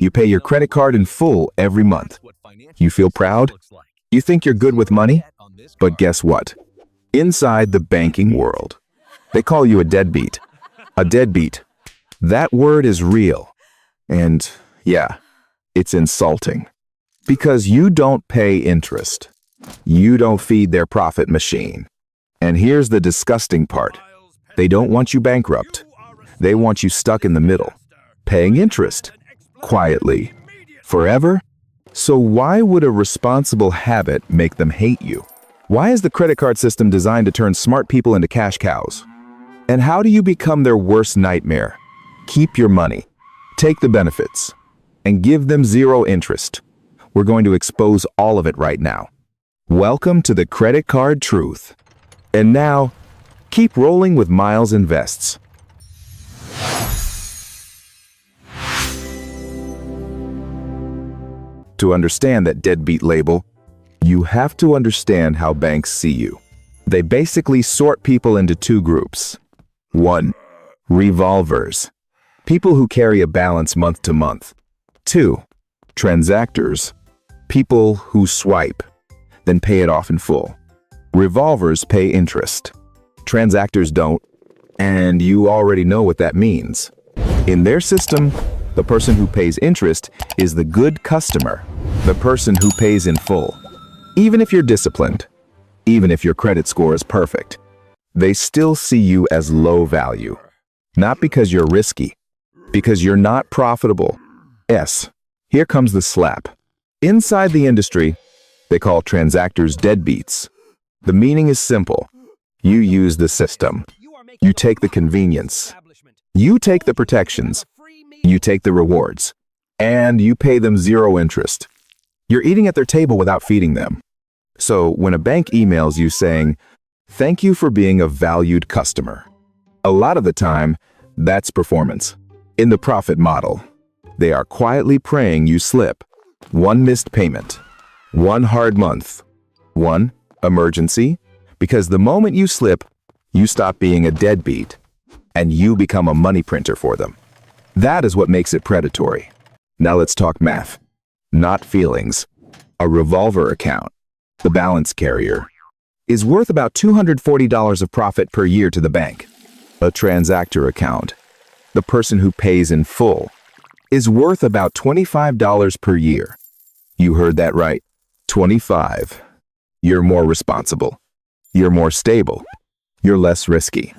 You pay your credit card in full every month. You feel proud? You think you're good with money? But guess what? Inside the banking world, they call you a deadbeat. A deadbeat. That word is real. And yeah, it's insulting. Because you don't pay interest. You don't feed their profit machine. And here's the disgusting part. They don't want you bankrupt. They want you stuck in the middle, paying interest, quietly, forever. So why would a responsible habit make them hate you? Why is the credit card system designed to turn smart people into cash cows? And how do you become their worst nightmare? Keep your money, take the benefits, and give them zero interest. We're going to expose all of it right now. Welcome to the credit card truth. And now, keep rolling with Miles Invests. To understand that deadbeat label, you have to understand how banks see you. They basically sort people into two groups. 1. Revolvers. People who carry a balance month to month. 2. Transactors. People who swipe, then pay it off in full. Revolvers pay interest. Transactors don't, and you already know what that means. In their system, the person who pays interest is the good customer, the person who pays in full. Even if you're disciplined, even if your credit score is perfect, they still see you as low value. Not because you're risky, because you're not profitable. Yes, here comes the slap. Inside the industry, they call transactors deadbeats. The meaning is simple. You use the system. You take the convenience. You take the protections. You take the rewards. And you pay them zero interest. You're eating at their table without feeding them. So when a bank emails you saying, "Thank you for being a valued customer," a lot of the time, that's performance. In the profit model, they are quietly praying you slip. One missed payment, one hard month, one emergency, because the moment you slip, you stop being a deadbeat and you become a money printer for them. That is what makes it predatory. Now let's talk math, not feelings. A revolver account, the balance carrier, is worth about $240 of profit per year to the bank. A transactor account, the person who pays in full, is worth about $25 per year. You heard that right, 25. You're more responsible. You're more stable. You're less risky.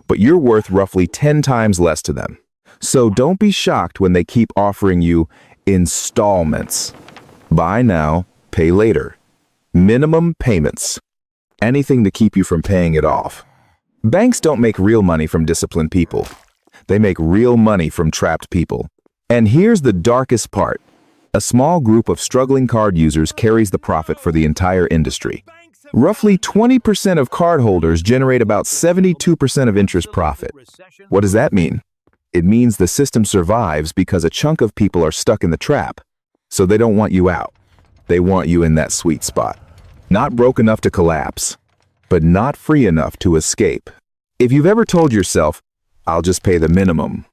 But you're worth roughly 10 times less to them. So don't be shocked when they keep offering you installments. Buy now, pay later. Minimum payments. Anything to keep you from paying it off. Banks don't make real money from disciplined people. They make real money from trapped people. And here's the darkest part. A small group of struggling card users carries the profit for the entire industry. Roughly 20% of cardholders generate about 72% of interest profit. What does that mean? It means the system survives because a chunk of people are stuck in the trap. So they don't want you out. They want you in that sweet spot. Not broke enough to collapse, but not free enough to escape. If you've ever told yourself, "I'll just pay the minimum,"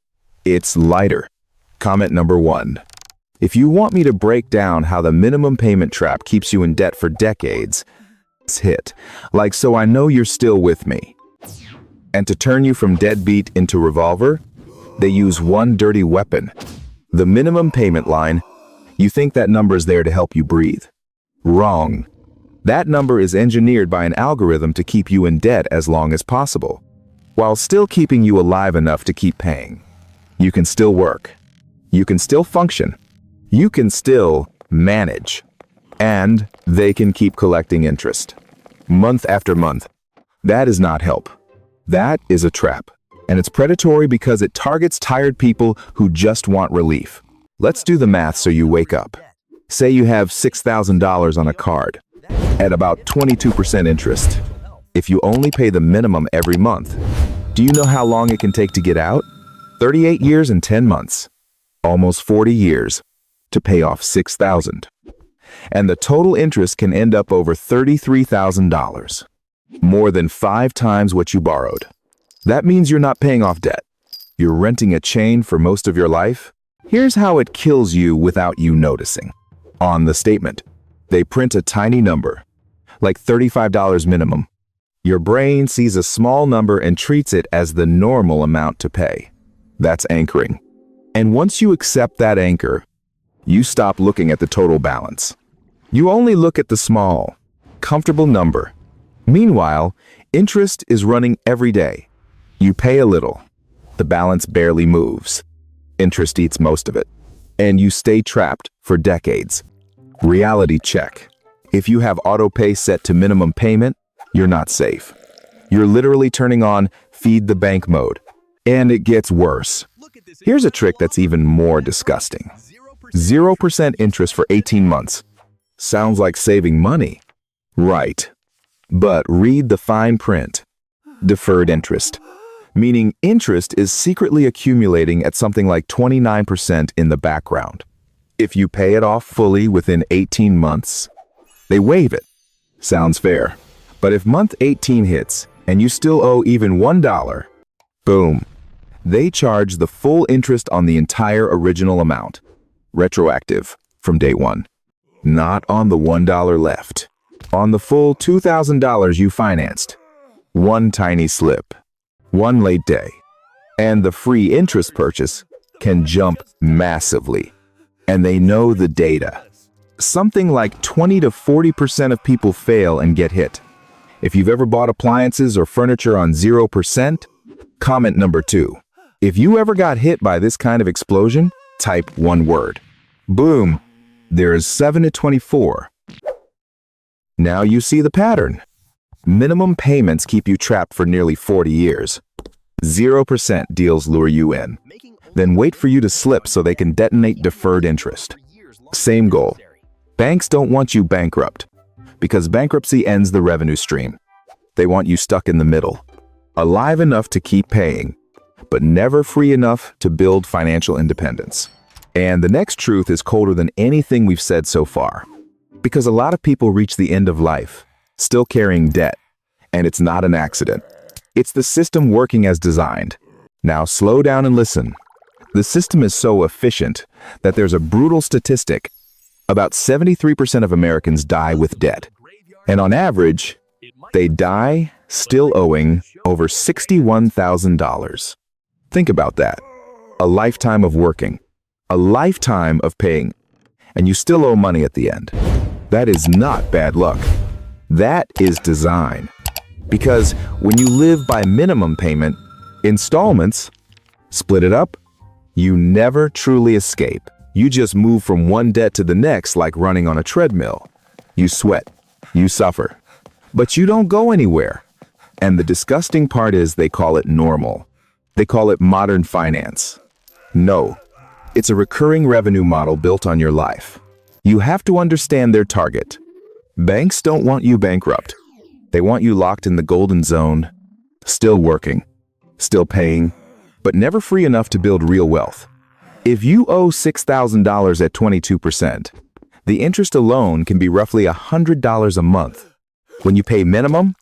it's lighter. Comment number 1. If you want me to break down how the minimum payment trap keeps you in debt for decades, it's hit. Like, so I know you're still with me. And to turn you from deadbeat into revolver, they use one dirty weapon. The minimum payment line. You think that number is there to help you breathe. Wrong. That number is engineered by an algorithm to keep you in debt as long as possible, while still keeping you alive enough to keep paying. You can still work. You can still function. You can still manage. And they can keep collecting interest. Month after month. That is not help. That is a trap. And it's predatory because it targets tired people who just want relief. Let's do the math so you wake up. Say you have $6,000 on a card at about 22% interest. If you only pay the minimum every month, do you know how long it can take to get out? 38 years and 10 months. Almost 40 years to pay off $6,000. And the total interest can end up over $33,000. More than 5 times what you borrowed. That means you're not paying off debt. You're renting a chain for most of your life, Here's how it kills you without you noticing. On the statement, they print a tiny number, like $35 minimum. Your brain sees a small number and treats it as the normal amount to pay. That's anchoring. And once you accept that anchor, you stop looking at the total balance. You only look at the small, comfortable number. Meanwhile, interest is running every day. You pay a little. The balance barely moves. Interest eats most of it. And you stay trapped for decades. Reality check. If you have auto pay set to minimum payment, you're not safe. You're literally turning on feed the bank mode. And it gets worse. Here's a trick that's even more disgusting. 0% interest for 18 months. Sounds like saving money. Right. But read the fine print. Deferred interest. Meaning interest is secretly accumulating at something like 29% in the background. If you pay it off fully within 18 months, they waive it. Sounds fair. But if month 18 hits and you still owe even $1, boom, they charge the full interest on the entire original amount. Retroactive from day one. Not on the $1 left. On the full $2,000 you financed. One tiny slip. One late day. And the free interest purchase can jump massively. And they know the data. Something like 20 to 40% of people fail and get hit. If you've ever bought appliances or furniture on 0%, comment number 2. If you ever got hit by this kind of explosion, type one word. Boom. There's 7 to 24. Now you see the pattern. Minimum payments keep you trapped for nearly 40 years. 0% deals lure you in. Then wait for you to slip so they can detonate deferred interest. Same goal. Banks don't want you bankrupt, because bankruptcy ends the revenue stream. They want you stuck in the middle, alive enough to keep paying, but never free enough to build financial independence. And the next truth is colder than anything we've said so far, because a lot of people reach the end of life, still carrying debt, and it's not an accident. It's the system working as designed. Now slow down and listen. The system is so efficient that there's a brutal statistic. About 73% of Americans die with debt. And on average, they die still owing over $61,000. Think about that. A lifetime of working, a lifetime of paying, and you still owe money at the end. That is not bad luck. That is design. Because when you live by minimum payment, installments, split it up, you never truly escape. You just move from one debt to the next like running on a treadmill. You sweat, you suffer, but you don't go anywhere. And the disgusting part is they call it normal. They call it modern finance. No, it's a recurring revenue model built on your life. You have to understand their target. Banks don't want you bankrupt. They want you locked in the golden zone, still working, still paying, but never free enough to build real wealth. If you owe $6,000 at 22%, the interest alone can be roughly $100 a month. When you pay minimum,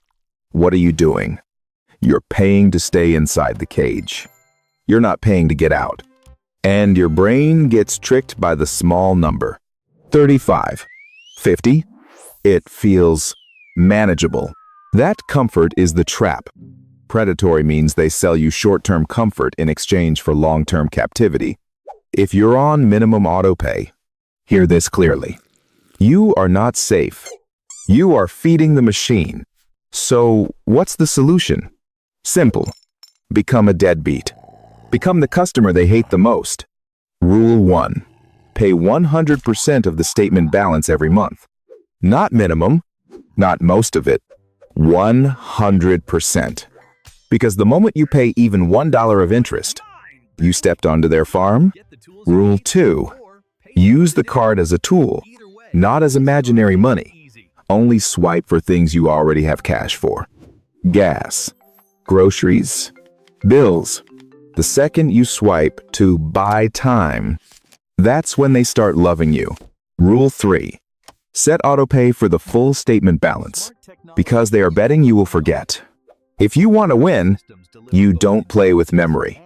what are you doing? You're paying to stay inside the cage. You're not paying to get out. And your brain gets tricked by the small number. 35, 50, it feels manageable. That comfort is the trap. Predatory means they sell you short-term comfort in exchange for long-term captivity. If you're on minimum auto pay, hear this clearly. You are not safe. You are feeding the machine. So what's the solution? Simple. Become a deadbeat. Become the customer they hate the most. Rule 1. Pay 100% of the statement balance every month. Not minimum, not most of it, 100%. Because the moment you pay even $1 of interest, you stepped onto their farm. Rule 2. Use the card as a tool, not as imaginary money. Only swipe for things you already have cash for. Gas, groceries, bills. The second you swipe to buy time, that's when they start loving you. Rule 3. Set autopay for the full statement balance, because they are betting you will forget. If you want to win, you don't play with memory.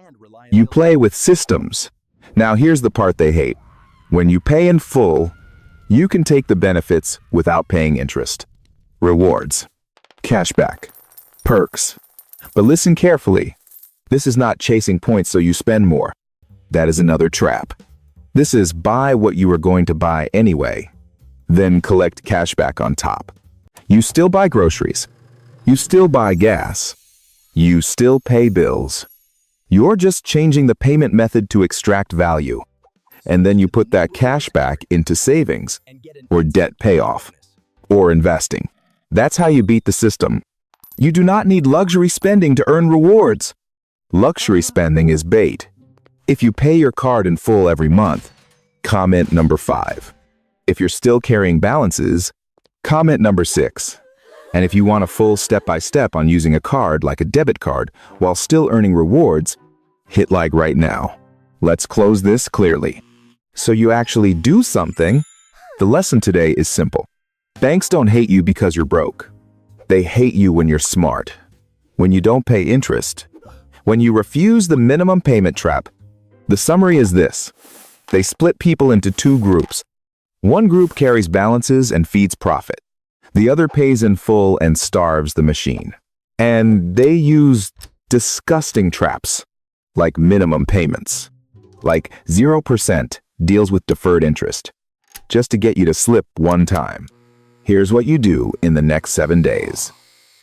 You play with systems. Now here's the part they hate. When you pay in full, you can take the benefits without paying interest. Rewards, cashback, perks. But listen carefully. This is not chasing points so you spend more. That is another trap. This is buy what you were going to buy anyway, then collect cashback on top. You still buy groceries. You still buy gas. You still pay bills. You're just changing the payment method to extract value. And then you put that cash back into savings, or debt payoff, or investing. That's how you beat the system. You do not need luxury spending to earn rewards. Luxury spending is bait. If you pay your card in full every month, comment number 5. If you're still carrying balances, comment number 6. And if you want a full step-by-step on using a card like a debit card while still earning rewards, hit like right now. Let's close this clearly. So you actually do something. The lesson today is simple. Banks don't hate you because you're broke. They hate you when you're smart, when you don't pay interest, when you refuse the minimum payment trap. The summary is this. They split people into 2 groups. One group carries balances and feeds profit. The other pays in full and starves the machine. And they use disgusting traps, like minimum payments, like 0% deals with deferred interest, just to get you to slip one time. Here's what you do in the next 7 days.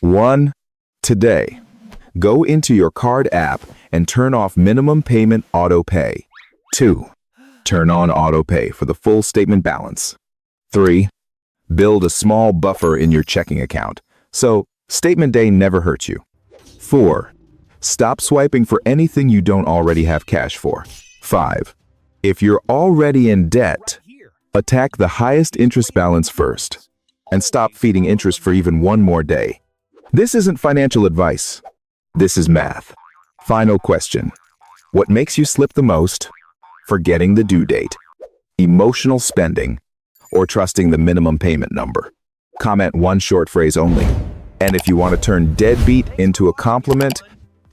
1. Today, go into your card app and turn off minimum payment auto pay. 2. Turn on auto pay for the full statement balance. 3. Build a small buffer in your checking account, so statement day never hurts you. 4. Stop swiping for anything you don't already have cash for. 5. If you're already in debt, attack the highest interest balance first, and stop feeding interest for even one more day. This isn't financial advice. This is math. Final question. What makes you slip the most? Forgetting the due date, emotional spending, or trusting the minimum payment number? Comment one short phrase only. And if you want to turn deadbeat into a compliment,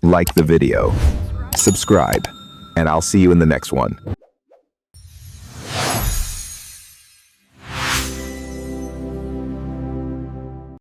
like the video, subscribe, and I'll see you in the next one.